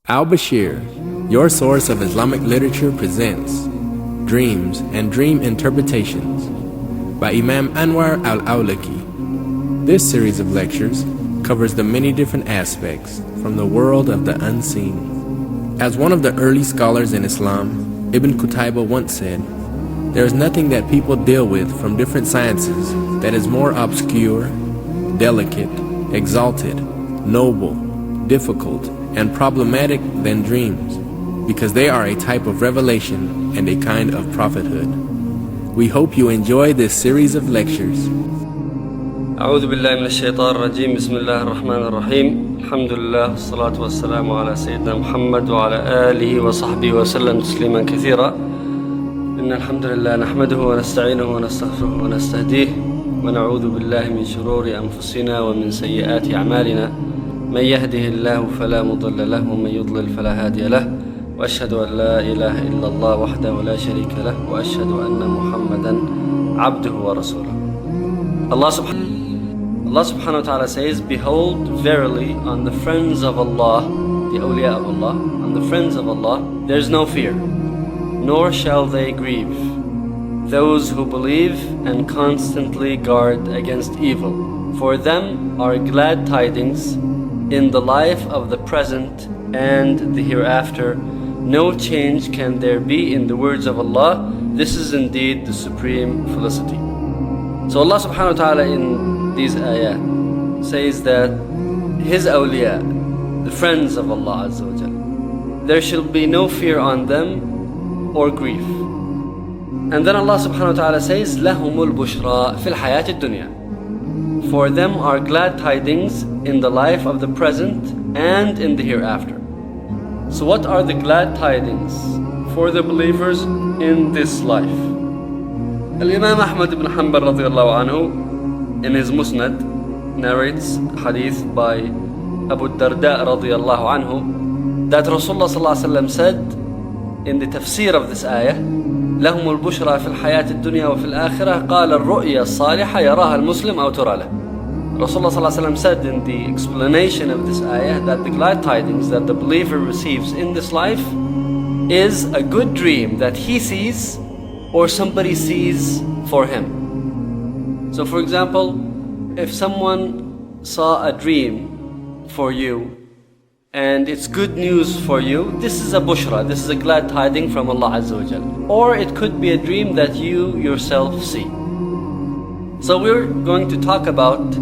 Al-Bashir, your source of Islamic literature, presents Dreams and Dream Interpretations by Imam Anwar al-Awlaki. This series of lectures covers the many different aspects from the world of the unseen. As one of the early scholars in Islam, Ibn Qutayba once said, "There is nothing that people deal with from different sciences that is more obscure, delicate, exalted, noble, difficult, and problematic than dreams, because they are a type of revelation and a kind of prophethood." We hope you enjoy this series of lectures. أعوذ بالله من الشيطان الرجيم. بسم الله الرحمن الرحيم. الحمد لله والصلاة والسلام على سيدنا محمد وعلى آله وصحبه وسلم تسليما كثيرا. إن الحمد لله نحمده ونستعينه ونستغفره ونستهديه ونعوذ بالله من شرور أنفسنا ومن سيئات أعمالنا. من يهده الله فلا مضل له ومن يضلل فلا هادي له، وأشهد أن لا إله إلا الله وحده لا شريك له، وأشهد أن محمدا عبده ورسوله. Allah subhanahu wa ta'ala says, "Behold, verily on the friends of Allah, the awliya of Allah, on the friends of Allah, there is no fear, nor shall they grieve. Those who believe and constantly guard against evil, for them are glad tidings in the life of the present and the hereafter. No change can there be in the words of Allah. This is indeed the supreme felicity." So Allah subhanahu wa ta'ala in these ayah says that His awliya, the friends of Allah Azza wa Jal, there shall be no fear on them or grief. And then Allah subhanahu wa ta'ala says, لَهُمُ الْبُشْرَى فِي الْحَيَاةِ الدُّنْيَا. For them are glad tidings in the life of the present and in the hereafter. So what are the glad tidings for the believers in this life? Al-Imam Ahmad ibn Hanbal radiallahu anhu in his Musnad narrates hadith by Abu Darda radiallahu anhu that Rasulullah sallallahu alaihi wasallam said in the tafsir of this ayah, لهم البشرى في الحياة الدنيا وفي الآخرة قال الرؤيا الصالحة يراها المسلم أو ترى له. Rasulullah sallallahu alaihi wasallam said in the explanation of this ayah that the glad tidings that the believer receives in this life is a good dream that he sees or somebody sees for him. So for example, if someone saw a dream for you and it's good news for you, this is a bushra, this is a glad tiding from Allah Azza wa Jal. Or it could be a dream that you yourself see. So we're going to talk about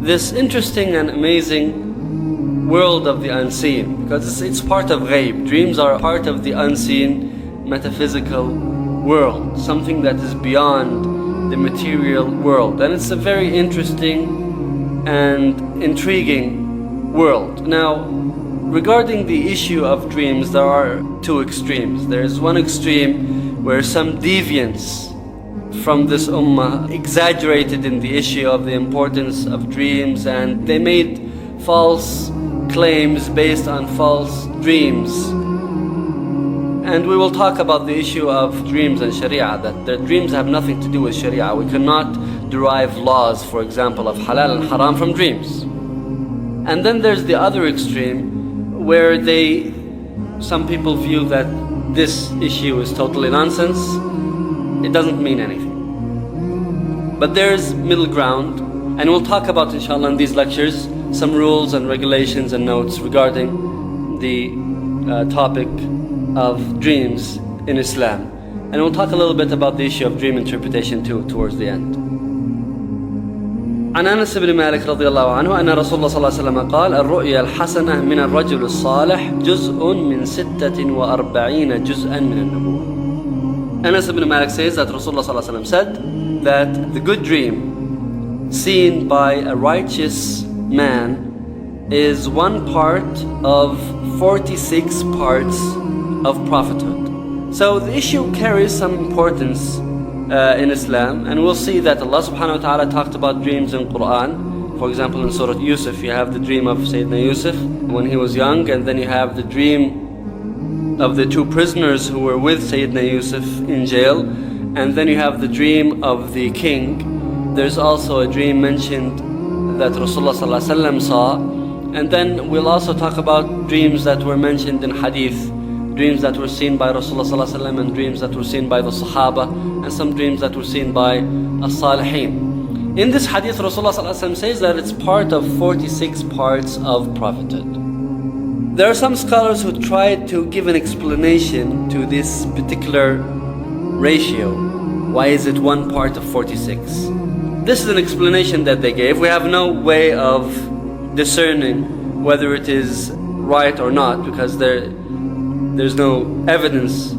this interesting and amazing world of the unseen, because it's part of ghaib. Dreams are part of the unseen metaphysical world, something that is beyond the material world. And it's a very interesting and intriguing world. Now, regarding the issue of dreams, there are two extremes. There's one extreme where some deviants from this ummah exaggerated in the issue of the importance of dreams, and they made false claims based on false dreams. And we will talk about the issue of dreams and sharia, that the dreams have nothing to do with sharia. We cannot derive laws, for example, of halal and haram from dreams. And then there's the other extreme where some people view that this issue is totally nonsense. It doesn't mean anything. But there's middle ground, and we'll talk about, inshallah, in these lectures some rules and regulations and notes regarding the topic of dreams in Islam. And we'll talk a little bit about the issue of dream interpretation too towards the end. عن أنس بن مالك رضي الله عنه أن رسول الله صلى الله عليه وسلم قال الرؤيا الحسنة من الرجل الصالح جزء من 46 جزءا من النبوة. Anas ibn Malik says that Rasulullah sallallahu alaihi wasallam said that the good dream seen by a righteous man is one part of 46 parts of prophethood. So the issue carries some importance in Islam, and we'll see that Allah subhanahu wa ta'ala talked about dreams in Quran. For example, in Surah Yusuf, you have the dream of Sayyidina Yusuf when he was young, and then you have the dream of the two prisoners who were with Sayyidina Yusuf in jail, and then you have the dream of the king. There's also a dream mentioned that Rasulullah sallallahu alaihi wasallam saw And then we'll also talk about dreams that were mentioned in hadith, dreams that were seen by Rasulullah ﷺ and dreams that were seen by the Sahaba, and some dreams that were seen by as-Salihin. In this hadith, Rasulullah ﷺ says that it's part of 46 parts of prophethood. There are some scholars who tried to give an explanation to this particular ratio. Why is it 1 part of 46? This is an explanation that they gave. We have no way of discerning whether it is right or not, because there's no evidence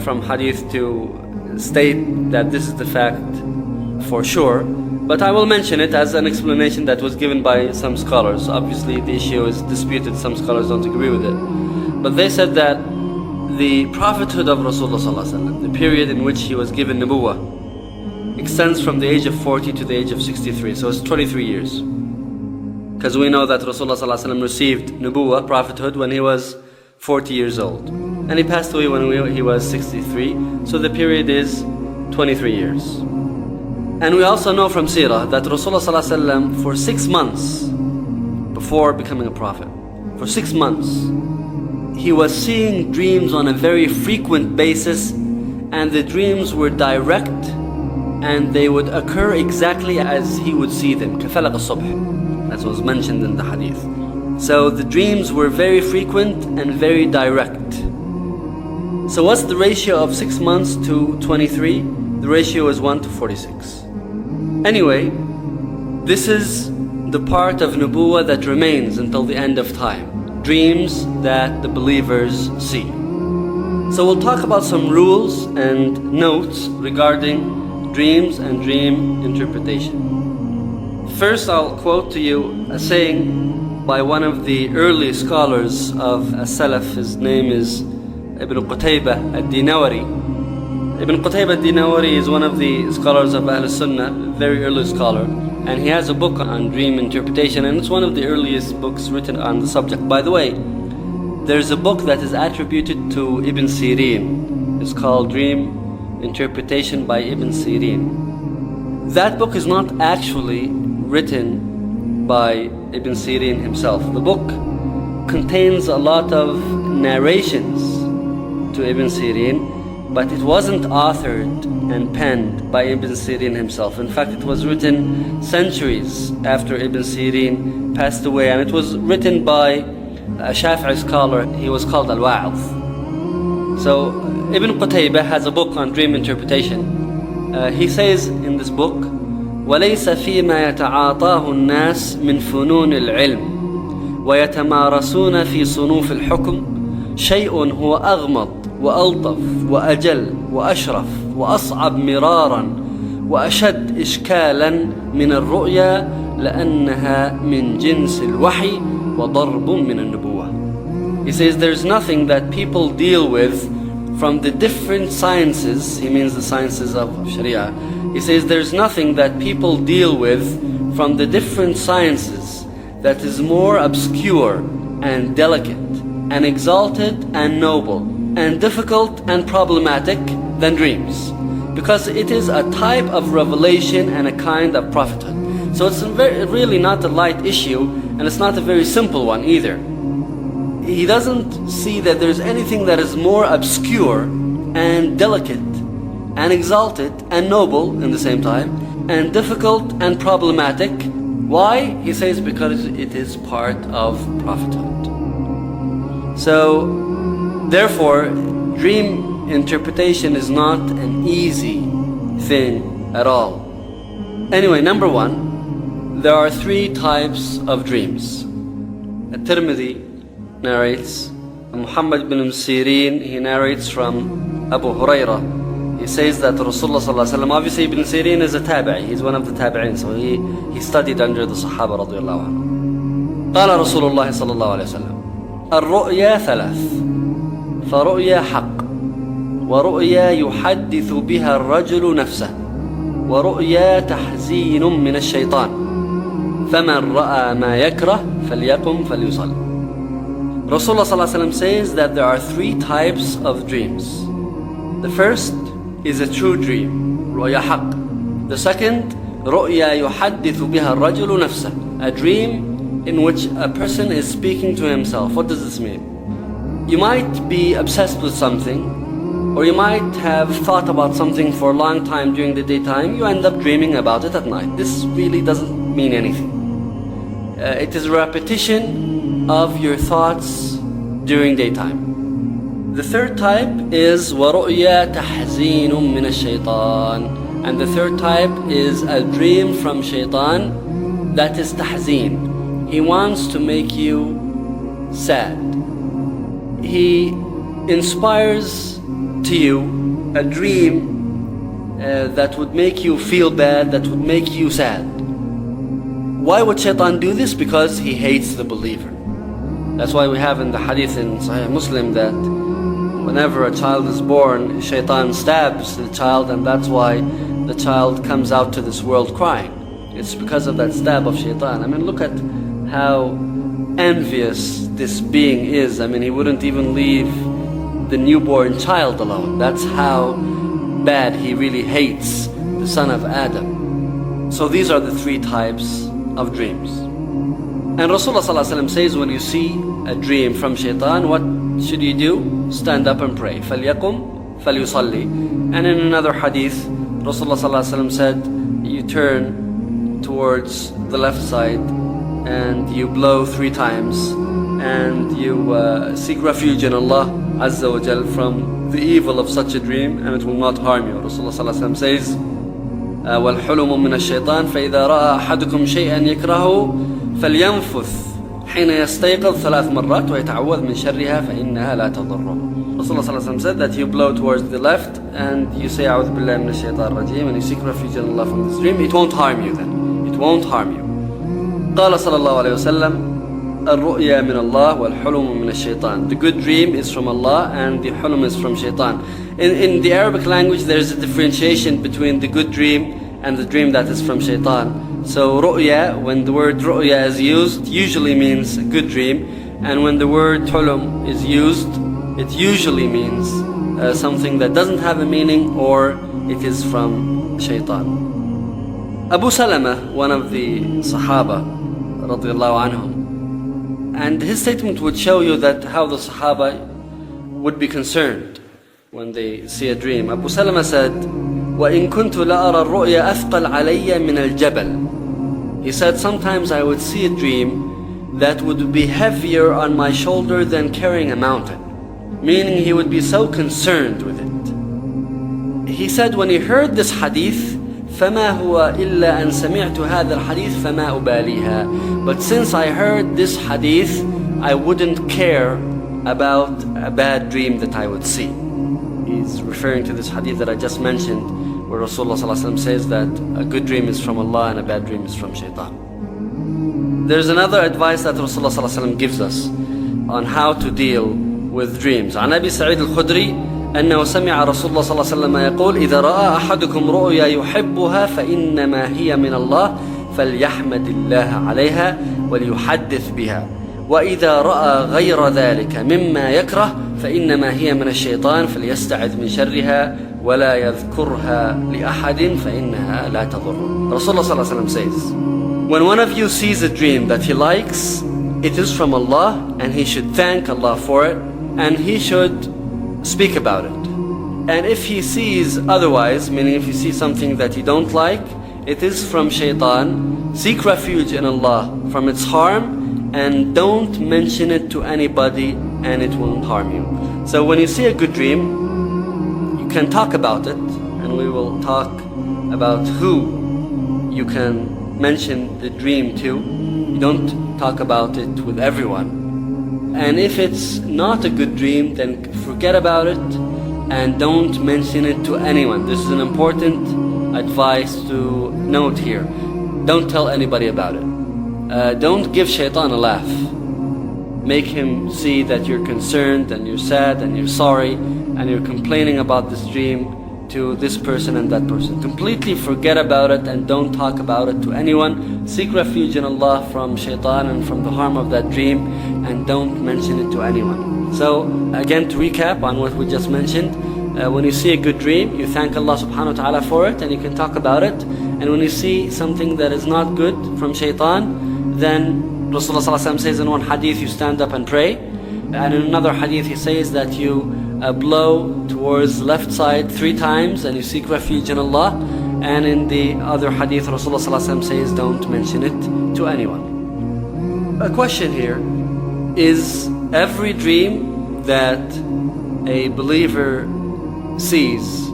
from hadith to state that this is the fact for sure. But I will mention it as an explanation that was given by some scholars. Obviously the issue is disputed, some scholars don't agree with it. But they said that the prophethood of Rasulullah ﷺ, the period in which he was given nubuwah, extends from the age of 40 to the age of 63, so it's 23 years. Because we know that Rasulullah ﷺ received nubuwah, prophethood, when he was 40 years old. And he passed away when he was 63, so the period is 23 years. And we also know from Sirah that Rasulullah ﷺ, for 6 months before becoming a prophet, for 6 months, he was seeing dreams on a very frequent basis, and the dreams were direct and they would occur exactly as he would see them. كَفَلَقَ الصُّبْحِ, as was mentioned in the hadith. So the dreams were very frequent and very direct. So what's the ratio of 6 months to 23? The ratio is 1 to 46. Anyway, this is the part of nubuwah that remains until the end of time. Dreams that the believers see. So we'll talk about some rules and notes regarding dreams and dream interpretation. First, I'll quote to you a saying by one of the early scholars of as-Salaf. His name is Ibn Qutaybah ad-Dinawari. Ibn Qutaybah ad-Dinawari is one of the scholars of Ahl Sunnah, very early scholar, and he has a book on dream interpretation, and it's one of the earliest books written on the subject. By the way, there's a book that is attributed to Ibn Sirin. It's called Dream Interpretation by Ibn Sirin. That book is not actually written by Ibn Sirin himself. The book contains a lot of narrations to Ibn Sirin, but it wasn't authored and penned by Ibn Sirin himself. In fact, it was written centuries after Ibn Sirin passed away, and it was written by a Shafi'i scholar. He was called Al-Wa'adh. So Ibn Qutaybah has a book on dream interpretation. He says in this book, وَلَيْسَ فِيمَا يَتَعَاطَاهُ النَّاسِ مِنْ فُنُونِ الْعِلْمِ وَيَتَمَارَسُونَ فِي صُنُوفِ الْحُكْمِ شَيْءٌ هُوَ أَغْمَض وألطف وأجل وأشرف وأصعب مرارا وأشد إشكالا من الرؤيا لأنها من جنس الوحي وضرب من النبوة. He says there's nothing that people deal with from the different sciences. He means the sciences of Sharia. He says there's nothing that people deal with from the different sciences that is more obscure and delicate and exalted and noble and difficult and problematic than dreams, because it is a type of revelation and a kind of prophethood. So it's really not a light issue, and it's not a very simple one either. He doesn't see that there's anything that is more obscure and delicate and exalted and noble in the same time and difficult and problematic. Why? He says because it is part of prophethood. So therefore, dream interpretation is not an easy thing at all. Anyway, number 1, there are 3 types of dreams. At-Tirmidhi narrates, Muhammad bin Sirin, he narrates from Abu Hurairah. He says that Rasulullah ﷺ, obviously Ibn Sirin is a tabi'i, he's one of the tabi'in, so he studied under the Sahaba radiallahu anhu. قال رسول الله صلى الله عليه وسلم الرؤيا 3: فرؤيا حق، ورؤيا يحدث بها الرجل نفسه، ورؤيا تحزين من الشيطان، فمن رأى ما يكره فليقم فليصل. Rasulullah ﷺ says that there are 3 types of dreams. The first is a true dream, رؤيا حق. The second, رؤيا يحدث بها الرجل نفسه, a dream in which a person is speaking to himself. What does this mean? You might be obsessed with something, or you might have thought about something for a long time during the daytime. You end up dreaming about it at night. This really doesn't mean anything. It is a repetition of your thoughts during daytime. The third type is وَرُؤْيَا تَحْزِينٌ مِّنَ الشَّيْطَانِ. And the third type is a dream from shaitan that is tahzeen. He wants to make you sad. He inspires to you a dream that would make you feel bad, that would make you sad. Why would shaitan do this? Because he hates the believer. That's why we have in the hadith in Sahih Muslim that whenever a child is born, shaitan stabs the child, and that's why the child comes out to this world crying. It's because of that stab of shaitan. I mean, look at how envious this being is. I mean, he wouldn't even leave the newborn child alone. That's how bad he really hates the son of Adam. So these are the three types of dreams. And Rasulullah ﷺ says, when you see a dream from shaitan, what should you do? Stand up and pray. فَلْيَقُمْ فَلْيُصَلِّ. And in another hadith, Rasulullah ﷺ said, you turn towards the left side and you blow 3 times and you seek refuge in Allah Azza wa Jal from the evil of such a dream, and it will not harm you. Rasulullah ﷺ says, وَالْحُلُمُ مِنَ الشَّيْطَانِ فَإِذَا رَأَى أَحَدُكُمْ شَيْئًا يَكْرَهُ فَلْيَنْفُثْ حين يستيقظ 3 مرات ويتعوذ من شرها فإنها لا تضره. Rasulullah ﷺ said that you blow towards the left and you say أعوذ بالله من الشيطان الرجيم and you seek refuge in Allah from this dream. It won't harm you then. It won't harm you. قال صلى الله عليه وسلم الرؤيا من الله والحلم من الشيطان. The good dream is from Allah and the hulum is from shaitan. In the Arabic language there is a differentiation between the good dream and the dream that is from shaitan. So ru'ya, when the word ru'ya is used, usually means a good dream, and when the word hulum is used, it usually means something that doesn't have a meaning, or it is from shaitan. Abu Salama, one of the Sahaba radiallahu anhum, and his statement would show you that how the Sahaba would be concerned when they see a dream. Abu Salama said, وَإِن كُنْتُ لَأَرَى الرُّؤْيَا أَثْقَلْ عَلَيَّ مِنَ الْجَبَلِ. He said, sometimes I would see a dream that would be heavier on my shoulder than carrying a mountain. Meaning he would be so concerned with it. He said when he heard this hadith, فَمَا هُوَ إِلَّا أَن سَمِعْتُ هَذَا الْحَدِيث فَمَا أُبَالِيهَا. But since I heard this hadith, I wouldn't care about a bad dream that I would see. He's referring to this hadith that I just mentioned, where Rasulullah ﷺ says that a good dream is from Allah and a bad dream is from shaitan. There's another advice that Rasulullah ﷺ gives us on how to deal with dreams. عن أبي سعيد الخدري أنه سمع رسول الله صلى الله عليه وسلم يقول إذا رأى أحدكم رؤيا يحبها فإنما هي من الله فليحمد الله عليها وليحدث بها وإذا رأى غير ذلك مما يكره فإنما هي من الشيطان فليستعذ من شرها ولا يذكرها لأحد فإنها لا تضر. Rasulullah صلى الله عليه وسلم says, when one of you sees a dream that he likes, it is from Allah, and he should thank Allah for it, and he should speak about it. And if he sees otherwise, meaning if you see something that you don't like, it is from shaitan, seek refuge in Allah from its harm, and don't mention it to anybody, and it won't harm you. So when you see a good dream, you can talk about it, and we will talk about who you can mention the dream to. You don't talk about it with everyone. And if it's not a good dream, then forget about it and don't mention it to anyone. This is an important advice to note here. Don't tell anybody about it. Don't give shaitan a laugh. Make him see that you're concerned and you're sad and you're sorry and you're complaining about this dream to this person and that person. Completely forget about it and don't talk about it to anyone. Seek refuge in Allah from shaitan and from the harm of that dream, and don't mention it to anyone. So again, to recap on what we just mentioned, when you see a good dream, you thank Allah subhanahu wa ta'ala for it and you can talk about it. And when you see something that is not good from shaitan, then Rasulullah ﷺ says in one hadith, you stand up and pray. And in another hadith, he says that you blow towards left side 3 times and you seek refuge in Allah. And in the other hadith, Rasulullah ﷺ says, don't mention it to anyone. A question here is, every dream that a believer sees,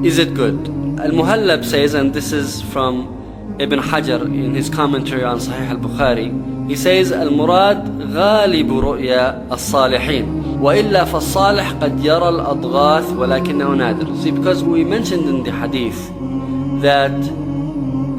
is it good? Al-Muhallab says, and this is from Ibn Hajar in his commentary on Sahih al-Bukhari, he says, Al-Murad غالب رؤيا الصالحين وإلا فالصالح قد يرى الأضغاث ولكنه نادر. See, because we mentioned in the hadith that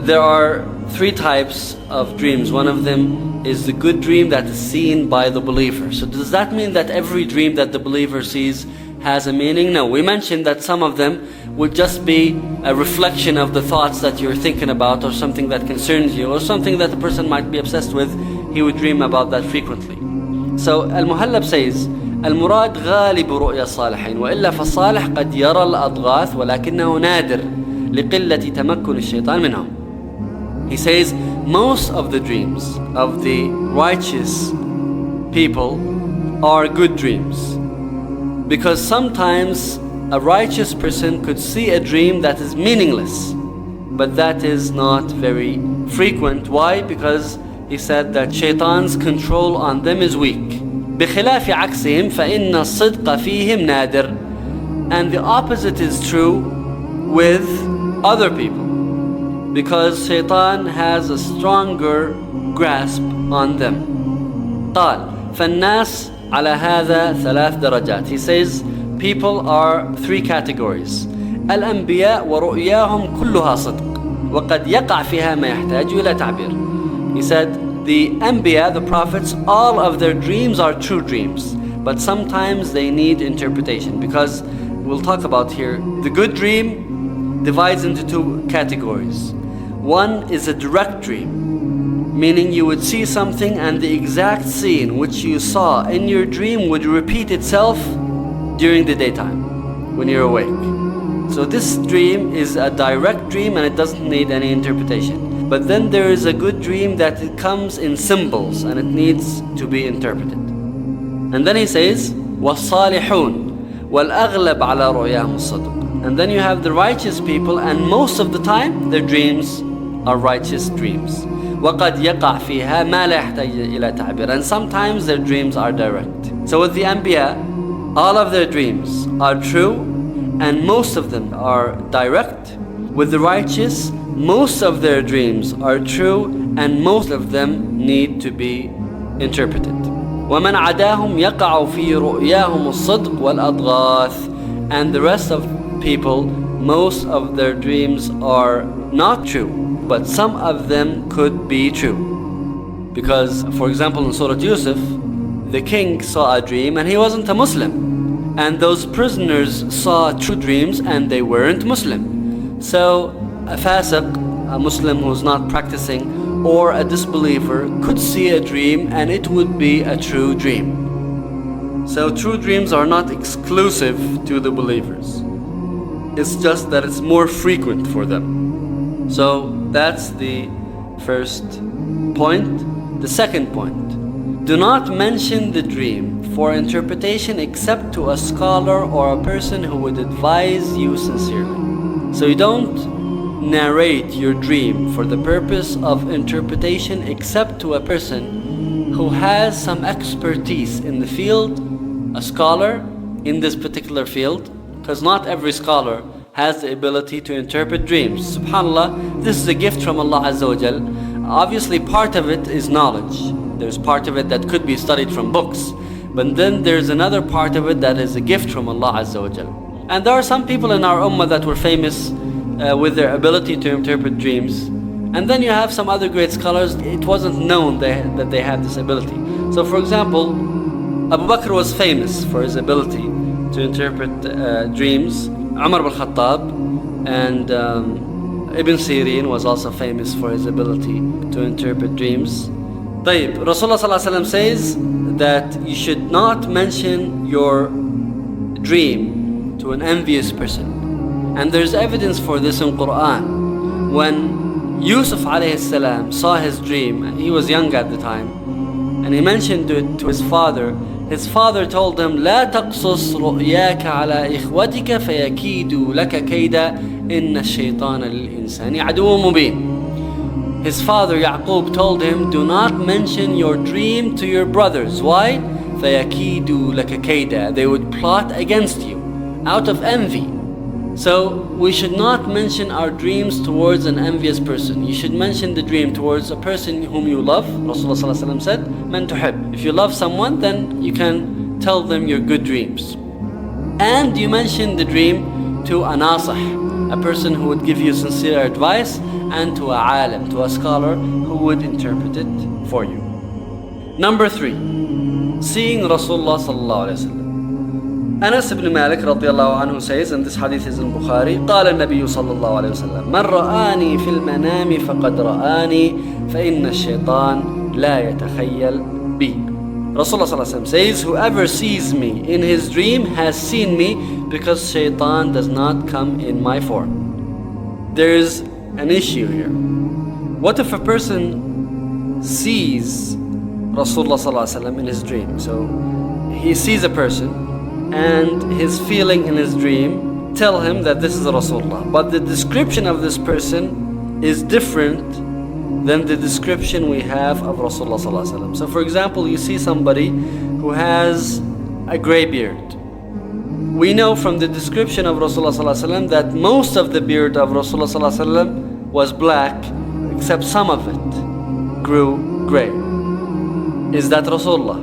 there are 3 types of dreams. One of them is the good dream that is seen by the believer. So does that mean that every dream that the believer sees has a meaning? No, we mentioned that some of them would just be a reflection of the thoughts that you're thinking about, or something that concerns you, or something that the person might be obsessed with. He would dream about that frequently. So Al-Muhallab says, المراد غالب رؤيا الصالحين وإلا فالصالح قد يرى الأضغاث ولكنه نادر لقلة تمكن الشيطان منهم. He says most of the dreams of the righteous people are good dreams, because sometimes a righteous person could see a dream that is meaningless, but that is not very frequent. Why? Because he said that shaitan's control on them is weak. بخلاف عكسهم فإن الصدق فيهم نادر. And the opposite is true with other people, because shaitan has a stronger grasp on them. قال فالناس على هذا 3 درجات. He says people are 3 categories. الأنبياء ورؤياهم كلها صدق وقد يقع فيها ما يحتاج إلى تعبير. He said the Anbiya, the prophets, all of their dreams are true dreams, but sometimes they need interpretation, because we'll talk about here, the good dream divides into 2 categories. One is a direct dream, meaning you would see something and the exact scene which you saw in your dream would repeat itself during the daytime when you're awake. So this dream is a direct dream and it doesn't need any interpretation. But then there is a good dream that it comes in symbols and it needs to be interpreted. And then he says, وَالصَّالِحُونَ وَالْأَغْلَبْ عَلَى رُؤْيَاهُمُ الصَّدْقُ. And then you have the righteous people, and most of the time their dreams are righteous dreams. وَقَدْ يَقَعْ فِيهَا مَا لَا يَحْتَاجُ إِلَى تَعْبِيرٍ. And sometimes their dreams are direct. So with the Anbiya, all of their dreams are true and most of them are direct. With the righteous, most of their dreams are true and most of them need to be interpreted. وَمَنْ عَدَاهُمْ يَقَعُ فِي رُؤْيَاهُمُ الصِّدْقُ وَالْأَضْغَاثِ. And the rest of people, most of their dreams are not true, but some of them could be true. Because, for example, in Surah Yusuf, the king saw a dream and he wasn't a Muslim. And those prisoners saw true dreams and they weren't Muslim. So a fasiq, a Muslim who's not practicing, or a disbeliever could see a dream and it would be a true dream. So true dreams are not exclusive to the believers. It's just that it's more frequent for them. So that's the first point. The second point, do not mention the dream for interpretation except to a scholar or a person who would advise you sincerely. So you don't narrate your dream for the purpose of interpretation except to a person who has some expertise in the field, a scholar in this particular field, because not every scholar has the ability to interpret dreams. SubhanAllah, this is a gift from Allah Azza wa Jal. Obviously part of it is knowledge. There's part of it that could be studied from books, but then there's another part of it that is a gift from Allah Azza wa Jal. And there are some people in our ummah that were famous with their ability to interpret dreams. And then you have some other great scholars, it wasn't known that they had this ability. So for example, Abu Bakr was famous for his ability to interpret dreams. Umar ibn Khattab and Ibn Sirin was also famous for his ability to interpret dreams. طيب, Rasulullah ﷺ says that you should not mention your dream to an envious person. And there's evidence for this in Quran. When Yusuf alayhi salam saw his dream. He was young at the time, and he mentioned it to his father. His father told him, لا تقصص رؤياك على إخوتك فيكيدوا لك كيدا إن الشيطان للإنسان عدو مبين. His father Yaqub told him, do not mention your dream to your brothers. Why? فيكيدوا لك كيدا. They would plot against you out of envy. So we should not mention our dreams towards an envious person. You should mention the dream towards a person whom you love. Rasulullah ﷺ said, "Man tuhib." If you love someone, then you can tell them your good dreams. And you mention the dream to a nasih, a person who would give you sincere advice, and to a alim, to a scholar who would interpret it for you. Number 3, seeing Rasulullah sallallahu alaihi wasallam. Anas ibn Malik radiallahu anhu says, and this hadith is in Bukhari, قال النبي صلى الله عليه وسلم من رآني في المنام فقد رآني فإن الشيطان لا يتخيل بي. Rasulullah sallallahu alaihi wasallam says, whoever sees me in his dream has seen me, because shaitan does not come in my form. There is an issue here. What if a person sees Rasulullah sallallahu alaihi wasallam in his dream? So he sees a person, and his feeling in his dream tell him that this is Rasulullah, but the description of this person is different than the description we have of Rasulullah sallallahu alaihi wasallam. So for example, you see somebody who has a gray beard. We know from the description of Rasulullah sallallahu alaihi wasallam that most of the beard of Rasulullah sallallahu alaihi wasallam was black, except some of it grew gray. Is that Rasulullah?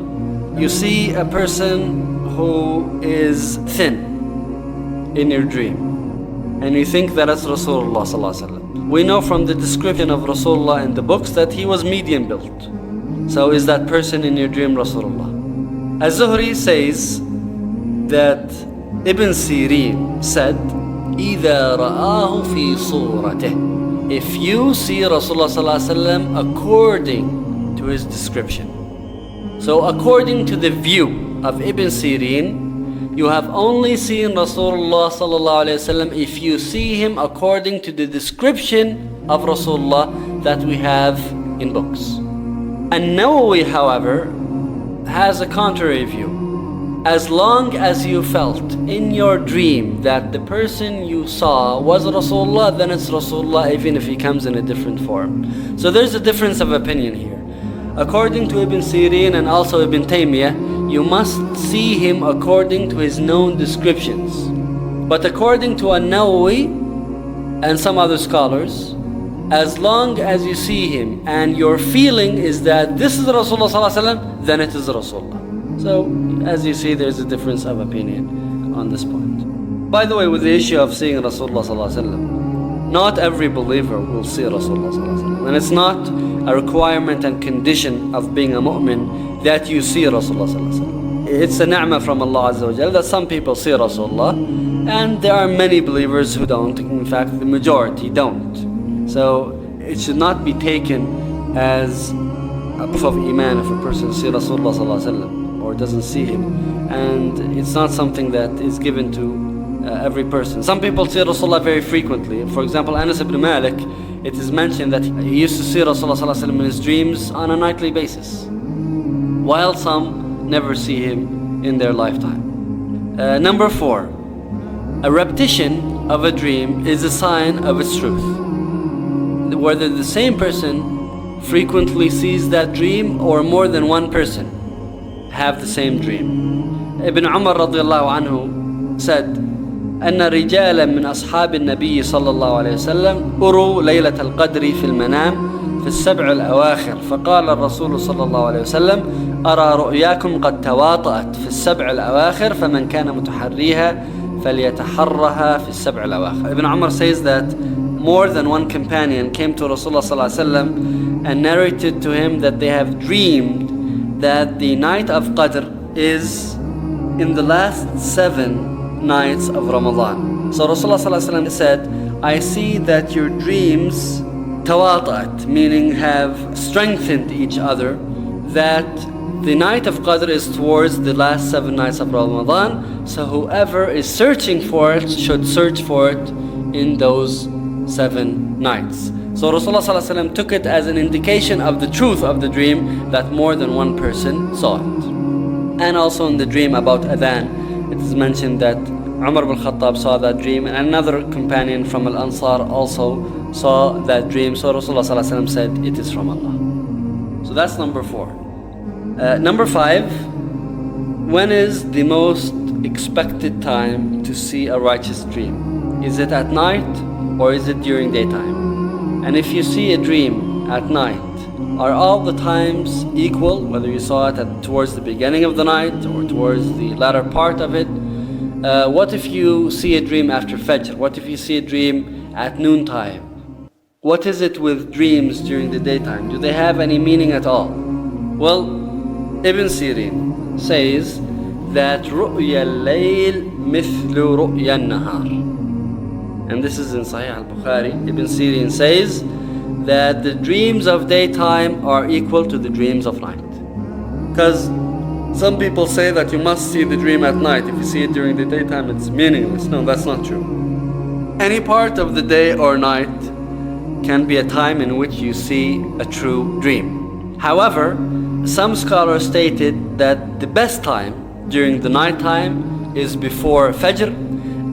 You see a person who is thin in your dream, and you think that it's Rasulullah sallallahu alaihi wasallam. We know from the description of Rasulullah in the books that he was medium built. So is that person in your dream Rasulullah? Az-Zuhri says that Ibn Sirin said, إِذَا رَآهُ فِي صُورَتِهِ. If you see Rasulullah sallallahu alaihi wasallam according to his description. So according to the view of Ibn Sirin, you have only seen Rasulullah sallallahu alaihi wasallam if you see him according to the description of Rasulullah that we have in books. An-Nawawi, however, has a contrary view. As long as you felt in your dream that the person you saw was Rasulullah, then it's Rasulullah even if he comes in a different form. So there's a difference of opinion here. According to Ibn Sirin and also Ibn Taymiyyah, you must see him according to his known descriptions. But according to An-Nawawi and some other scholars, as long as you see him and your feeling is that this is Rasulullah sallallahu alaihi wasallam, then it is Rasulullah. So, as you see, there's a difference of opinion on this point. By the way, with the issue of seeing Rasulullah sallallahu alaihi wasallam, not every believer will see Rasulullah sallallahu alaihi wasallam, and it's not a requirement and condition of being a mu'min that you see Rasulullah sallallahu alaihi wasallam. It's a ni'mah from Allah Azza wa Jalla that some people see Rasulullah, and there are many believers who don't. In fact, the majority don't. So it should not be taken as a proof of iman if a person sees Rasulullah sallallahu alaihi wasallam or doesn't see him, and it's not something that is given to every person. Some people see Rasulullah very frequently. For example, Anas ibn Malik, it is mentioned that he used to see Rasulullah sallallahu alaihi wasallam in his dreams on a nightly basis, while some never see him in their lifetime. Number 4, a repetition of a dream is a sign of its truth. Whether the same person frequently sees that dream or more than one person have the same dream. Ibn Umar radiallahu anhu said, أن رجالا من أصحاب النبي صلى الله عليه وسلم أروا ليلة القدر في المنام في السبع الأواخر، فقال الرسول صلى الله عليه وسلم أرى رؤياكم قد تواطأت في السبع الأواخر فمن كان متحريها فليتحرها في السبع الأواخر. Ibn Umar says that more than one companion came to Rasulullah صلى الله عليه وسلم and narrated to him that they have dreamed that the night of Qadr is in the last 7 nights of Ramadan. So Rasulullah ﷺ said, I see that your dreams tawata'at, meaning have strengthened each other, that the night of Qadr is towards the last 7 nights of Ramadan, so whoever is searching for it should search for it in those 7 nights. So Rasulullah ﷺ took it as an indication of the truth of the dream that more than one person saw it. And also in the dream about adhan, it is mentioned that Umar ibn Khattab saw that dream, and another companion from Al-Ansar also saw that dream. So Rasulullah ﷺ said, it is from Allah. So that's number 4. Number 5, when is the most expected time to see a righteous dream? Is it at night or is it during daytime? And if you see a dream at night, are all the times equal, whether you saw it towards the beginning of the night or towards the latter part of it? What if you see a dream after Fajr? What if you see a dream at noontime? What is it with dreams during the daytime? Do they have any meaning at all? Well, Ibn Sirin says that رؤيا الليل مثل رؤيا النهار. And this is in Sahih al-Bukhari. Ibn Sirin says that the dreams of daytime are equal to the dreams of night. Because some people say that you must see the dream at night. If you see it during the daytime, it's meaningless. No, that's not true. Any part of the day or night can be a time in which you see a true dream. However, some scholars stated that the best time during the night time is before Fajr,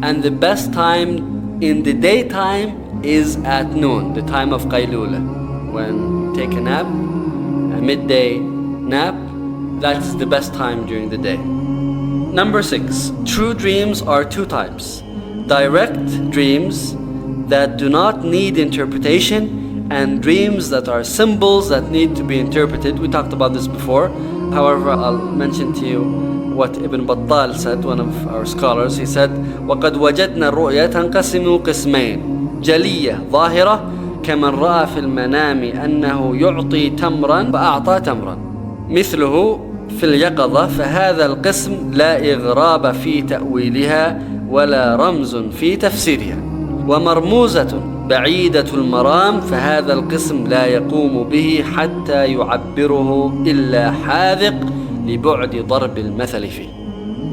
and the best time in the daytime is at noon, the time of Qaylula. When you take a nap, a midday nap, that's the best time during the day. Number 6, true dreams are 2 types. Direct dreams that do not need interpretation, and dreams that are symbols that need to be interpreted. We talked about this before. However, I'll mention to you what Ibn Battal said, one of our scholars. He said, وَقَدْ وَجَدْنَا الرُّؤْيَا تَنْقَسِمُ قِسْمَيْنِ جَلِيَّةً ظَاهِرَةً كَمَنْ رَأَى فِي الْمَنَامِ أَنَّهُ يُعْطِي تَمْرًا فَأَعْطَى تَمْرًا مثله في اليقظة، فهذا القسم لا إغراب في تأويلها ولا رمز في تفسيرها. ومرموزة بعيدة المرام، فهذا القسم لا يقوم به حتى يعبره إلا حاذق لبعد ضرب المثل فيه.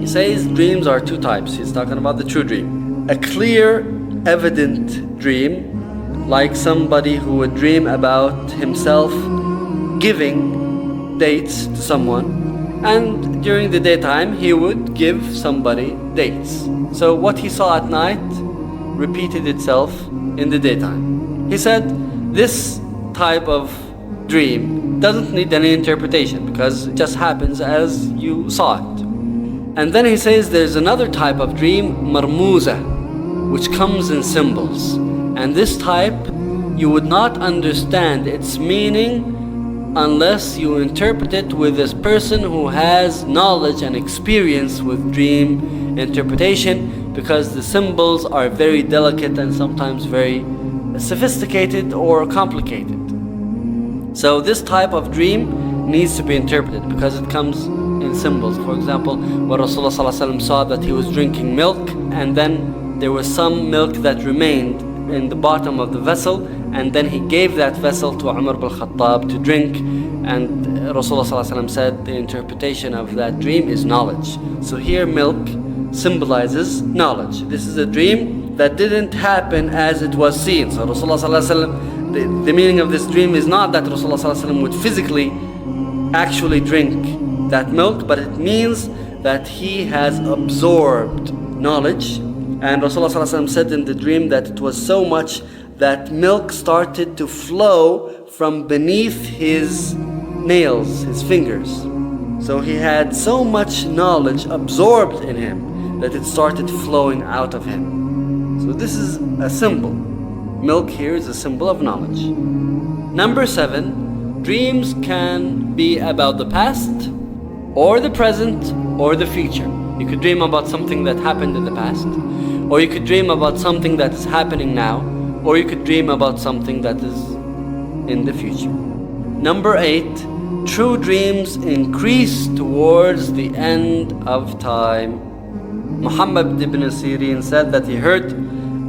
He says dreams are 2 types. He's talking about the true dream. A clear, evident dream, like somebody who would dream about himself giving dates to someone, and during the daytime he would give somebody dates. So what he saw at night repeated itself in the daytime. He said this type of dream doesn't need any interpretation because it just happens as you saw it. And then he says there's another type of dream, marmuza, which comes in symbols. And this type, you would not understand its meaning unless you interpret it with this person who has knowledge and experience with dream interpretation, because the symbols are very delicate and sometimes very sophisticated or complicated. So this type of dream needs to be interpreted because it comes in symbols. For example, when Rasulullah ﷺ saw that he was drinking milk, and then there was some milk that remained in the bottom of the vessel, and then he gave that vessel to Umar ibn Khattab to drink, and Rasulullah ﷺ said the interpretation of that dream is knowledge. So here milk symbolizes knowledge. This is a dream that didn't happen as it was seen. So Rasulullah ﷺ, the meaning of this dream is not that Rasulullah ﷺ would physically actually drink that milk, but it means that he has absorbed knowledge. And Rasulullah ﷺ said in the dream that it was so much that milk started to flow from beneath his nails, his fingers. So he had so much knowledge absorbed in him that it started flowing out of him. So this is a symbol. Milk here is a symbol of knowledge. Number 7, dreams can be about the past or the present or the future. You could dream about something that happened in the past, or you could dream about something that is happening now, or you could dream about something that is in the future. Number 8, true dreams increase towards the end of time. Muhammad ibn Sirin said that he heard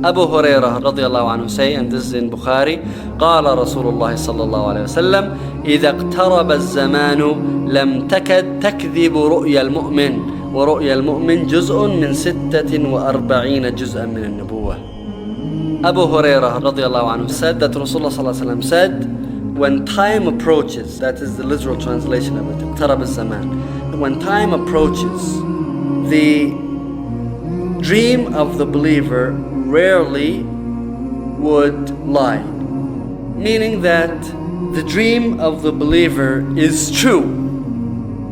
Abu Hurairah radiyallahu anhu say, and this is in Bukhari, قال رسول الله صلى الله عليه وسلم إذا اقترب الزمان لم تكد تكذب رؤيا المؤمن ورؤيا المؤمن جزء من 46 جزءا من النبوة. Abu Hurairah radiallahu anhu said that Rasulullah sallallahu alaihi wasallam said, when time approaches, that is the literal translation of it, اقترب الزمان, when time approaches, the dream of the believer rarely would lie. Meaning that the dream of the believer is true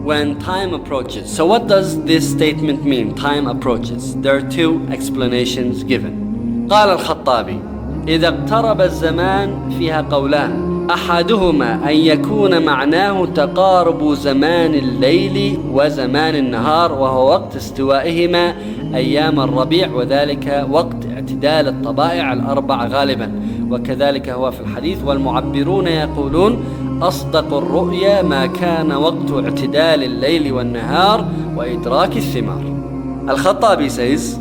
when time approaches. So what does this statement mean, time approaches? There are two explanations given. قال الخطابي إذا اقترب الزمان فيها قولان أحدهما أن يكون معناه تقارب زمان الليل وزمان النهار وهو وقت استوائهما أيام الربيع وذلك وقت اعتدال الطبائع الأربع غالبا وكذلك هو في الحديث والمعبرون يقولون أصدق الرؤيا ما كان وقت اعتدال الليل والنهار وإدراك الثمار. Al-Khattabi says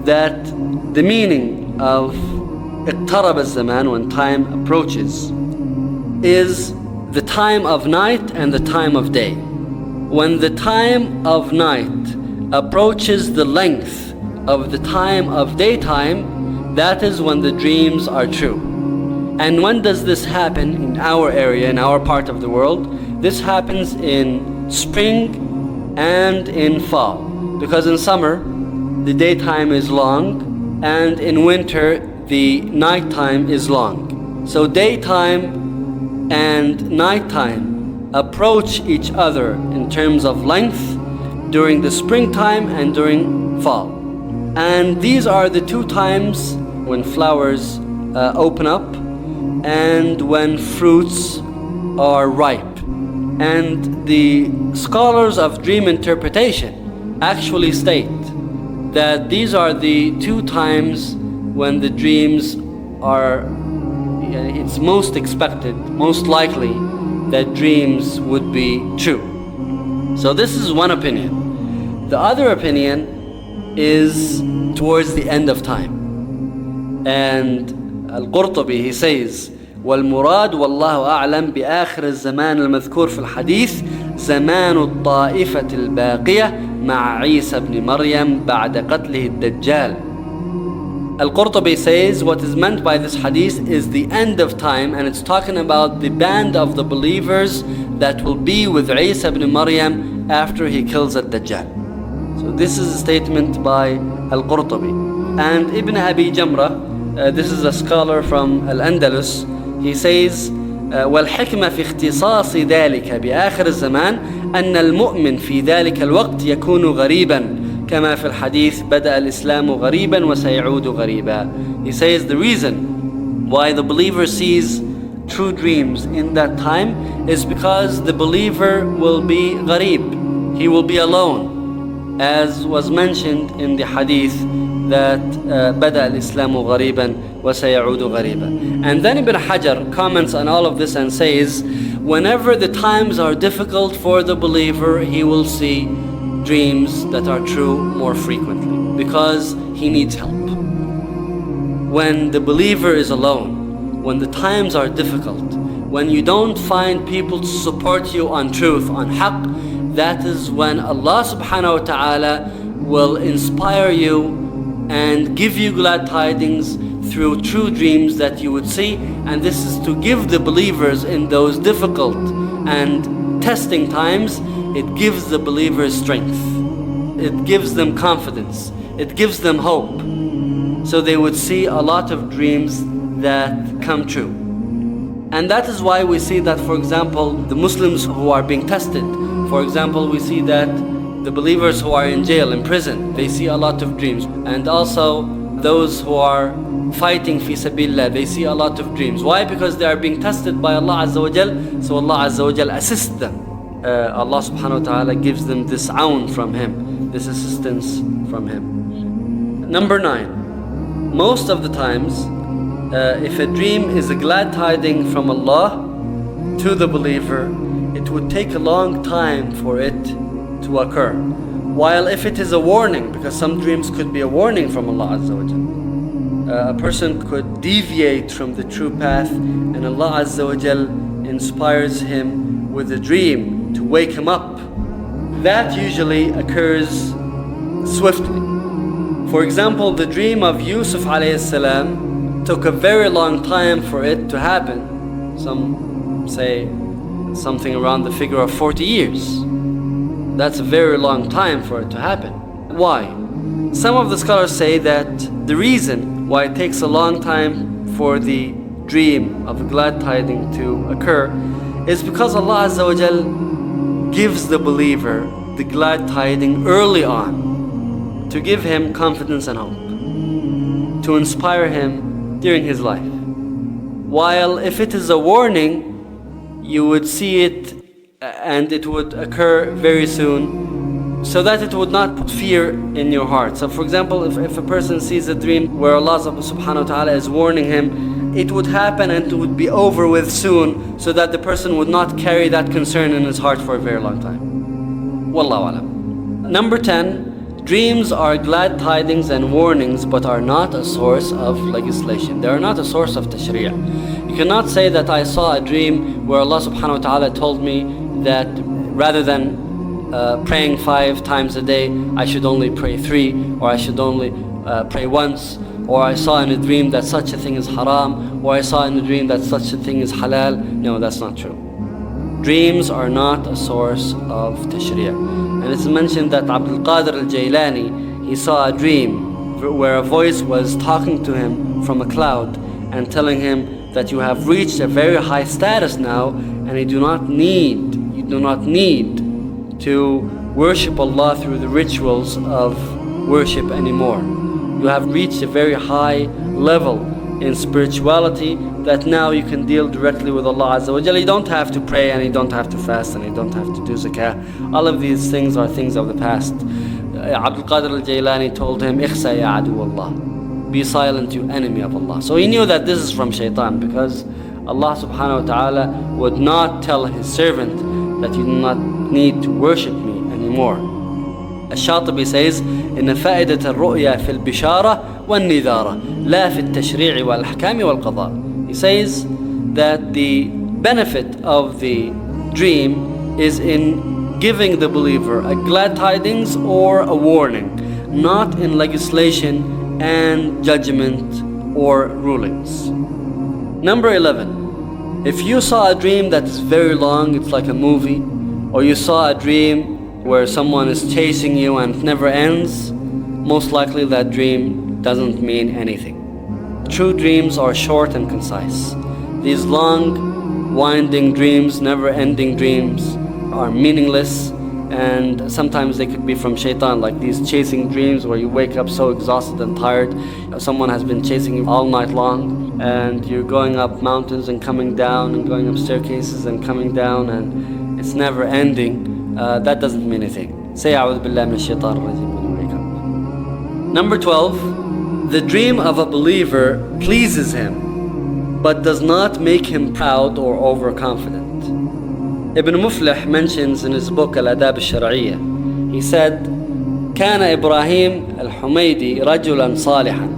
that the meaning of اقترب الزمان, when time approaches, is the time of night and the time of day. When the time of night approaches the length of the time of daytime, that is when the dreams are true. And when does this happen in our area, in our part of the world? This happens in spring and in fall. Because in summer, the daytime is long, and in winter, the nighttime is long. So daytime and nighttime approach each other in terms of length during the springtime and during fall. And these are the two times when flowers open up and when fruits are ripe. And the scholars of dream interpretation actually state that these are the two times when the dreams are, it's most expected, most likely that dreams would be true. So this is one opinion. The other opinion is towards the end of time. And Al-Qurtubi, he says, والمراد والله أعلم بآخر الزمان المذكور في الحديث زمان الطائفة الباقية مع عيسى بن مريم بعد قتله الدجال. Al-Qurtubi says what is meant by this hadith is the end of time, and it's talking about the band of the believers that will be with Isa ibn Maryam after he kills Ad-Dajjal. So this is a statement by Al-Qurtubi. And Ibn Abi Jamrah, this is a scholar from Al-Andalus, he says والحكمة في اختصاص ذلك بآخر الزمان أن المؤمن في ذلك الوقت يكون غريبا كما في الحديث بدأ الإسلام غريبا وسيعود غريبا. He says the reason why the believer sees true dreams in that time is because the believer will be gharib, he will be alone, as was mentioned in the hadith that بدأ الإسلام غريبا وسيعود غريبا. And then Ibn Hajar comments on all of this and says whenever the times are difficult for the believer, he will see dreams that are true more frequently because he needs help. When the believer is alone, when the times are difficult, when you don't find people to support you on truth, on haqq, that is when Allah subhanahu wa ta'ala will inspire you and give you glad tidings through true dreams that you would see. And this is to give the believers in those difficult and testing times, it gives the believers strength, it gives them confidence, it gives them hope. So they would see a lot of dreams that come true. And that is why we see that, for example, the Muslims who are being tested, for example, we see that the believers who are in jail, in prison, they see a lot of dreams. And also those who are fighting fi sabilillah, they see a lot of dreams. Why? Because they are being tested by Allah Azza wa Jal, so Allah Azza wa Jal assists them. Allah subhanahu wa ta'ala gives them this aun from Him, this assistance from Him. Number 9, most of the times, if a dream is a glad tiding from Allah to the believer, it would take a long time for it to occur. While if it is a warning, because some dreams could be a warning from Allah Azza wa Jal, a person could deviate from the true path, and Allah Azza wa Jal inspires him with a dream to wake him up. That usually occurs swiftly. For example, the dream of Yusuf alayhi salam took a very long time for it to happen. Some say something around the figure of 40 years. That's a very long time for it to happen. Why? Some of the scholars say that the reason why it takes a long time for the dream of glad tiding to occur is because Allah Azza wa Jal gives the believer the glad tiding early on to give him confidence and hope, to inspire him during his life. While if it is a warning, you would see it and it would occur very soon, so that it would not put fear in your heart. So for example, if a person sees a dream where Allah subhanahu wa ta'ala is warning him, it would happen and it would be over with soon, so that the person would not carry that concern in his heart for a very long time. Wallahu alam. Number 10, dreams are glad tidings and warnings, but are not a source of legislation. They are not a source of tashri'ah. You cannot say that I saw a dream where Allah subhanahu wa ta'ala told me that rather than praying 5 times a day, I should only pray 3, or I should only pray once, or I saw in a dream that such a thing is haram, or I saw in a dream that such a thing is halal. No, that's not true. Dreams are not a source of tashri'ah. And it's mentioned that Abdul Qadir al-Jailani, he saw a dream where a voice was talking to him from a cloud and telling him that you have reached a very high status now, and you do not need to worship Allah through the rituals of worship anymore. You have reached a very high level in spirituality that now you can deal directly with Allah Azza wa Jalla. You don't have to pray, and you don't have to fast, and you don't have to do zakah. All of these things are things of the past. Abdul Qadir al-Jailani told him, "Ikhsa ya adu Allah." Be silent, you enemy of Allah. So he knew that this is from shaitan, because Allah subhanahu wa ta'ala would not tell his servant that you do not need to worship me anymore. الشاطبي says إن فائدة الرؤيا في البشارة والنذارة لا في التشريع والأحكام والقضاء. He says that the benefit of the dream is in giving the believer a glad tidings or a warning, not in legislation and judgment or rulings. Number 11, if you saw a dream that is very long, it's like a movie, or you saw a dream where someone is chasing you and it never ends, most likely that dream doesn't mean anything. True dreams are short and concise. These long, winding dreams, never-ending dreams, are meaningless, and sometimes they could be from shaitan, like these chasing dreams where you wake up so exhausted and tired. Someone has been chasing you all night long, and you're going up mountains and coming down, and going up staircases and coming down, and it's never ending. That doesn't mean anything. Say A'udhu Billahi Minash Shaitanir Rajeem when you wake up. Number 12, the dream of a believer pleases him, but does not make him proud or overconfident. Ibn Muflih mentions in his book Al-Adab al-Shar'iyya, he said, كان إبراهيم الحميدي رجلا صالحا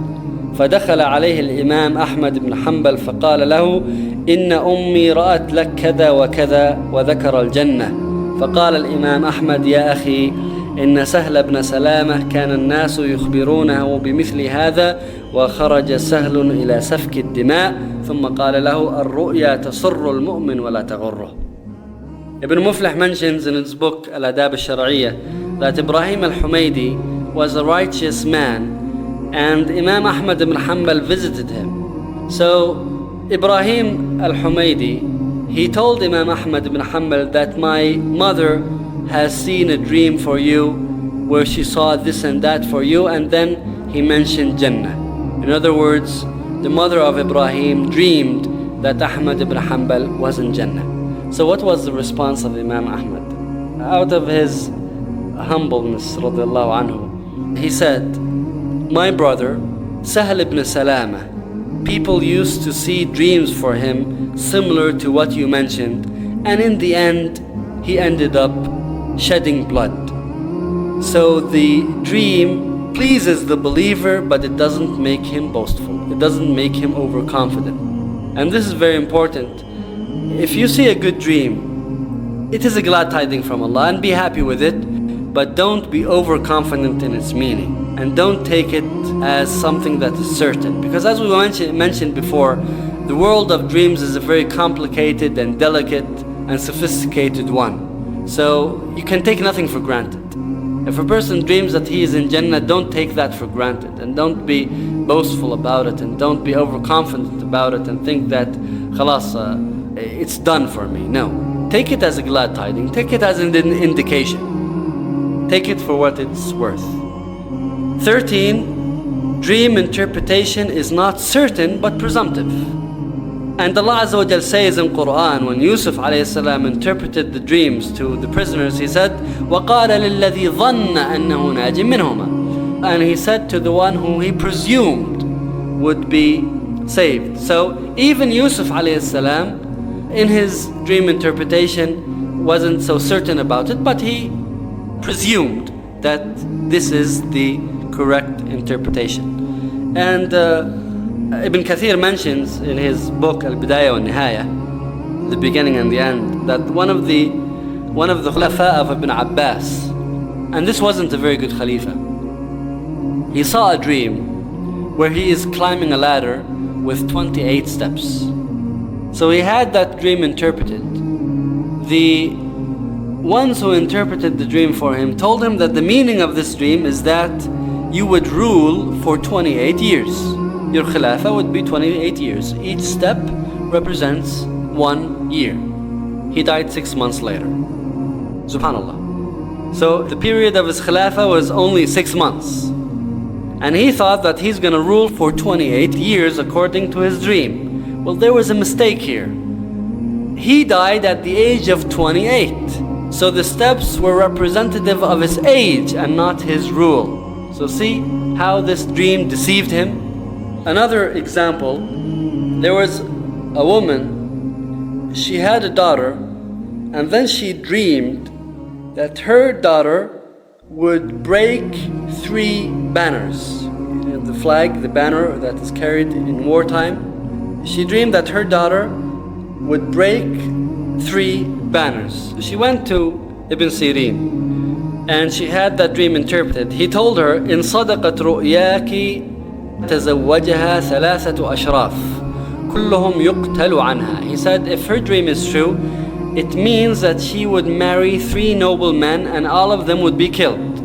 فدخل عليه الإمام أحمد بن حنبل فقال له إن أمي رأت لك كذا وكذا وذكر الجنة. فقال الإمام أحمد يا أخي إن سهل بن سلامة كان الناس يخبرونه بمثل هذا وخرج سهل إلى سفك الدماء ثم قال له الرؤيا تسر المؤمن ولا تغره. Ibn Muflih mentions in his book Al-Adab al-Shar'iyya that Ibrahim al-Humaydi was a righteous man, and Imam Ahmad ibn Hanbal visited him. So Ibrahim al-Humaydi, he told Imam Ahmad ibn Hanbal that my mother has seen a dream for you where she saw this and that for you, and then he mentioned Jannah. In other words, the mother of Ibrahim dreamed that Ahmad ibn Hanbal was in Jannah. So what was the response of Imam Ahmad? Out of his humbleness, radiallahu anhu, he said, my brother, Sahl ibn Salama, people used to see dreams for him similar to what you mentioned, and in the end, he ended up shedding blood. So the dream pleases the believer, but it doesn't make him boastful. It doesn't make him overconfident. And this is very important. If you see a good dream, it is a glad tiding from Allah, and be happy with it, but don't be overconfident in its meaning. And don't take it as something that is certain. Because as we mentioned before, the world of dreams is a very complicated and delicate and sophisticated one. So you can take nothing for granted. If a person dreams that he is in Jannah, don't take that for granted, and don't be boastful about it, and don't be overconfident about it and think that khalas, it's done for me. No. Take it as a glad tiding. Take it as an indication. Take it for what it's worth. 13. Dream interpretation is not certain but presumptive. And Allah Azza wa Jal says in Quran, when Yusuf alayhi salam interpreted the dreams to the prisoners, he said, وَقَالَ لِلَّذِي ظَنَّ أَنَّهُ نَاجٍ مِّنْهُمَا. And he said to the one whom he presumed would be saved. So even Yusuf alayhi salam, in his dream interpretation, wasn't so certain about it, but he presumed that this is the correct interpretation. And Ibn Kathir mentions in his book Al-Bidayah wa Nihaya, the beginning and the end, that one of the Khulafa of Ibn Abbas, and this wasn't a very good Khalifa, he saw a dream where he is climbing a ladder with 28 steps. So he had that dream interpreted. The ones who interpreted the dream for him told him that the meaning of this dream is that you would rule for 28 years. Your Khilafah would be 28 years. Each step represents 1 year. He died 6 months later. Subhanallah. So the period of his Khilafah was only 6 months. And he thought that he's going to rule for 28 years according to his dream. Well, there was a mistake here. He died at the age of 28. So the steps were representative of his age and not his rule. So see how this dream deceived him? Another example, there was a woman, she had a daughter, and then she dreamed that her daughter would break 3 banners. The flag, the banner that is carried in wartime. She dreamed that her daughter would break 3 banners. She went to Ibn Sirin and she had that dream interpreted. He told her, إن صدقت رؤياك تزوجها 3 أشراف كلهم يقتل عنها. He said if her dream is true, it means that she would marry 3 noble men and all of them would be killed.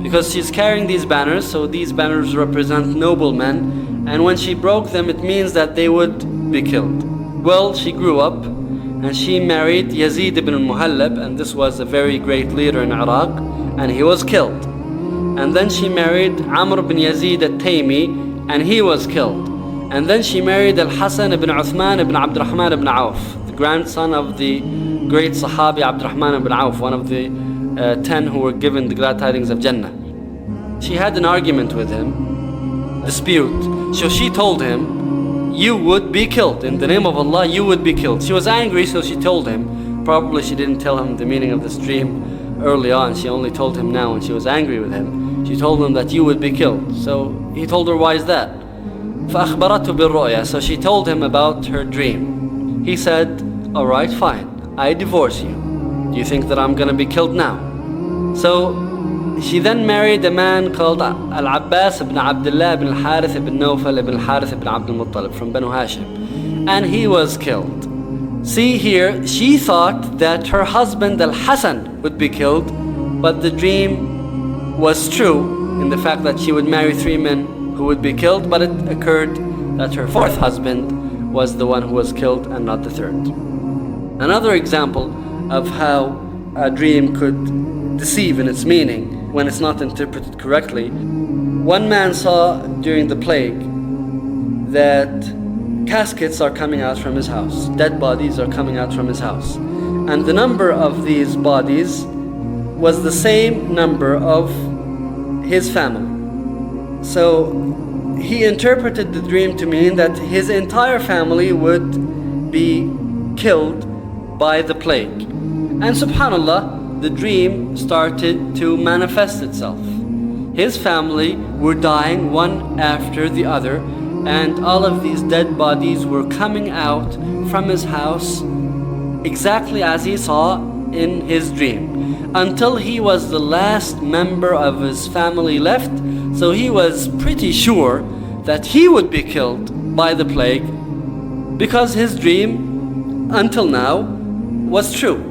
Because she's carrying these banners, so these banners represent noble men, and when she broke them it means that they would be killed. Well, she grew up and she married Yazid ibn al-Muhallab, and this was a very great leader in Iraq, and he was killed. And then she married Amr ibn Yazid al-Taymi, and he was killed. And then she married Al-Hasan ibn Uthman ibn Abdurrahman ibn Auf, the grandson of the great Sahabi Abdurrahman ibn Auf, one of the 10 who were given the glad tidings of Jannah. She had an argument with him, dispute. So she told him, you would be killed. In the name of Allah, you would be killed. She was angry, so she told him. Probably she didn't tell him the meaning of this dream early on. She only told him now when she was angry with him. She told him that you would be killed. So he told her, why is that? فَأَخْبَرَتْهُ بِالرُّؤْيَا. So she told him about her dream. He said, alright, fine, I divorce you. Do you think that I'm going to be killed now? So she then married a man called Al-Abbas ibn Abdullah ibn al-Harith ibn Nawfal ibn al-Harith ibn Abdul Muttalib from Banu Hashim. And he was killed. See here, she thought that her husband Al-Hasan would be killed, but the dream was true in the fact that she would marry 3 men who would be killed, but it occurred that her 4th husband was the one who was killed and not the 3rd. Another example of how a dream could deceive in its meaning when it's not interpreted correctly. One man saw during the plague that caskets are coming out from his house, dead bodies are coming out from his house, and the number of these bodies was the same number of his family. So he interpreted the dream to mean that his entire family would be killed by the plague. And subhanallah, the dream started to manifest itself. His family were dying one after the other, and all of these dead bodies were coming out from his house exactly as he saw in his dream, until he was the last member of his family left. So he was pretty sure that he would be killed by the plague, because his dream until now was true.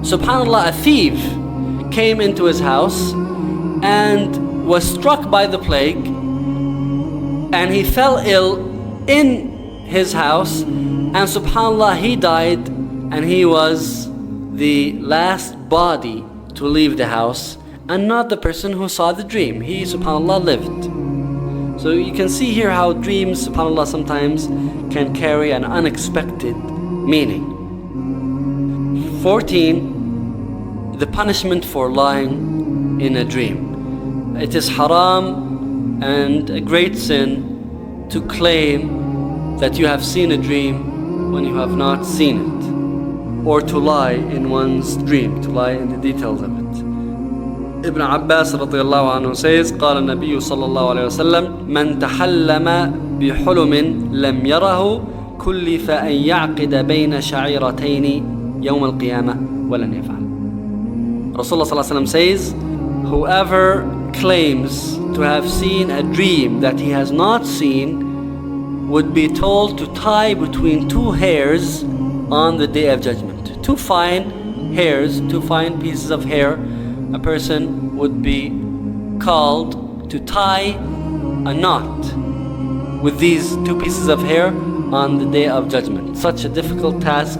SubhanAllah, a thief came into his house and was struck by the plague, and he fell ill in his house, and SubhanAllah, he died, and he was the last body to leave the house, and not the person who saw the dream. He, SubhanAllah, lived. So you can see here how dreams, SubhanAllah, sometimes can carry an unexpected meaning. 14, the punishment for lying in a dream. It is haram and a great sin to claim that you have seen a dream when you have not seen it, or to lie in one's dream, to lie in the details of it. Ibn Abbas radiallahu anhu says, قال النبي صلى الله عليه وسلم من تحلم بحلم لم يره كلف أن يعقد بين شعيرتين يوم القيامة ولن يفعل. Rasulullah صلى الله عليه وسلم says, whoever claims to have seen a dream that he has not seen would be told to tie between two hairs on the day of judgment. Two fine hairs, two fine pieces of hair. A person would be called to tie a knot with these two pieces of hair on the day of judgment. Such a difficult task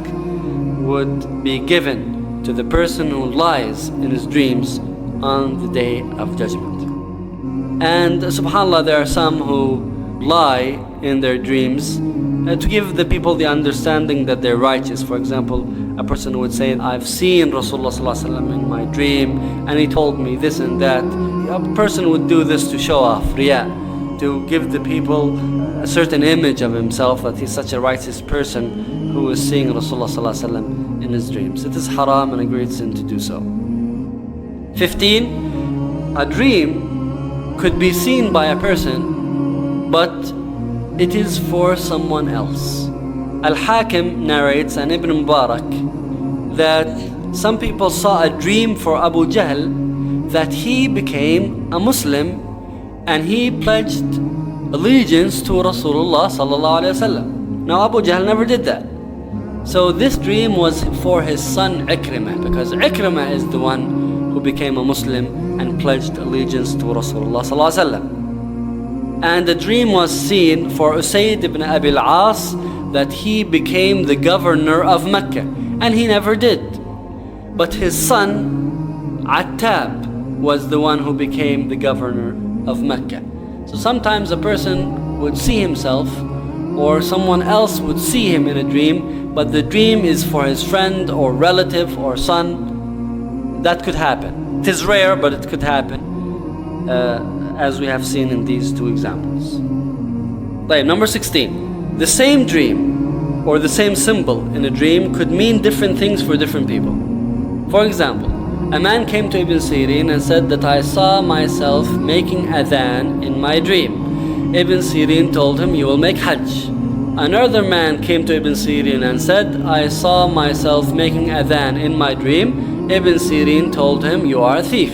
would be given to the person who lies in his dreams on the day of judgment. And subhanAllah, there are some who lie in their dreams to give the people the understanding that they're righteous. For example, a person would say, I've seen Rasulullah ﷺ in my dream and he told me this and that. A person would do this to show off, riyā, to give the people a certain image of himself, that he's such a righteous person who is seeing Rasulullah ﷺ in his dreams. It is haram and a great sin to do so. 15, a dream could be seen by a person, but it is for someone else. Al-Hakim narrates, and Ibn Mubarak, that some people saw a dream for Abu Jahl that he became a Muslim and he pledged allegiance to Rasulullah sallallahu alaihi wasallam. Now Abu Jahl never did that. So this dream was for his son Ikrimah, because Ikrimah is the one who became a Muslim and pledged allegiance to Rasulullah sallallahu alaihi wasallam. And the dream was seen for Usayd ibn Abi al-As, that he became the governor of Mecca, and he never did. But his son Attab was the one who became the governor of Mecca. So sometimes a person would see himself, or someone else would see him in a dream, but the dream is for his friend or relative or son. That could happen. It is rare, but it could happen, as we have seen in these two examples. Number 16. The same dream or the same symbol in a dream could mean different things for different people. For example, a man came to Ibn Sirin and said that I saw myself making adhan in my dream. Ibn Sirin told him, you will make hajj. Another man came to Ibn Sirin and said, I saw myself making adhan in my dream. Ibn Sirin told him, you are a thief.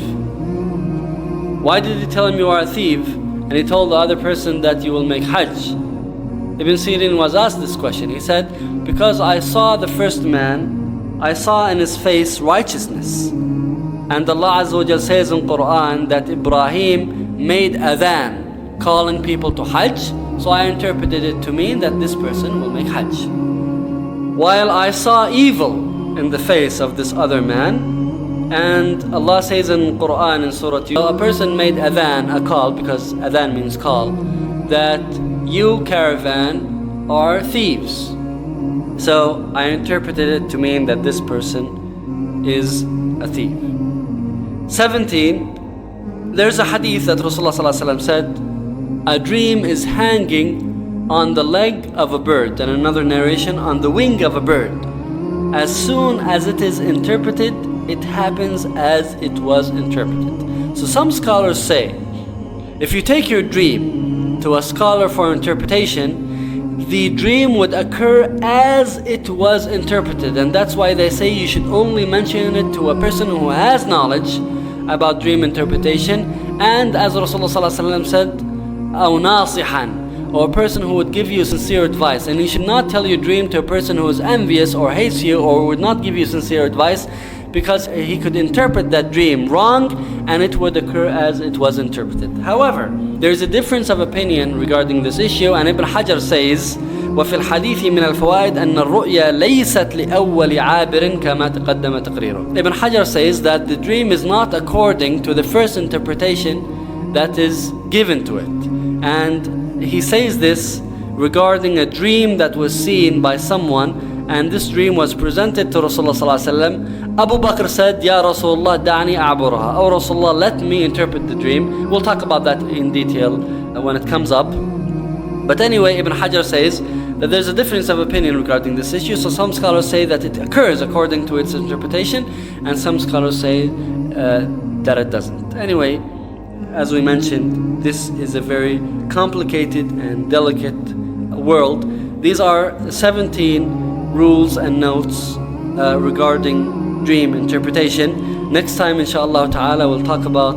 Why did he tell him you are a thief? And he told the other person that you will make hajj. Ibn Sirin was asked this question. He said, because I saw the first man, I saw in his face righteousness. And Allah Azza wa Jal says in Quran that Ibrahim made adhan, calling people to hajj. So I interpreted it to mean that this person will make hajj. While I saw evil in the face of this other man, and Allah says in Quran in Surah a person made adhan, a call, because adhan means call, that you caravan are thieves. So I interpreted it to mean that this person is a thief. 17, there's a hadith that Rasulullah ﷺ said, a dream is hanging on the leg of a bird, and another narration on the wing of a bird. As soon as it is interpreted, it happens as it was interpreted. So some scholars say, if you take your dream to a scholar for interpretation, the dream would occur as it was interpreted, and that's why they say you should only mention it to a person who has knowledge about dream interpretation, and as Rasulullah ﷺ said, أو ناصحا, or a person who would give you sincere advice. And you should not tell your dream to a person who is envious or hates you or would not give you sincere advice, because he could interpret that dream wrong and it would occur as it was interpreted. However, there is a difference of opinion regarding this issue, and Ibn Hajar says, وفي الحديث من الفوائد أن الرؤيا ليست لأول عابر كما تقدم تقريره. Ibn Hajar says that the dream is not according to the first interpretation that is given to it. And he says this regarding a dream that was seen by someone, and this dream was presented to Rasulullah ﷺ. Abu Bakr said, Ya Rasulullah, da'ani a'burha. Oh Rasulullah, let me interpret the dream. We'll talk about that in detail when it comes up. But anyway, Ibn Hajar says that there's a difference of opinion regarding this issue. So some scholars say that it occurs according to its interpretation, and some scholars say that it doesn't. Anyway, as we mentioned, this is a very complicated and delicate world. These are 17 rules and notes regarding dream interpretation. Next time, inshallah ta'ala, we'll talk about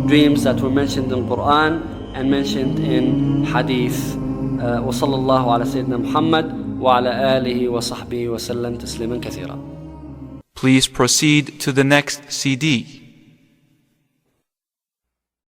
dreams that were mentioned in Quran and mentioned in Hadith. وصلى الله على سيدنا محمد وعلى آله وصحبه وسلم تسليما كثيرا. Please proceed to the next CD.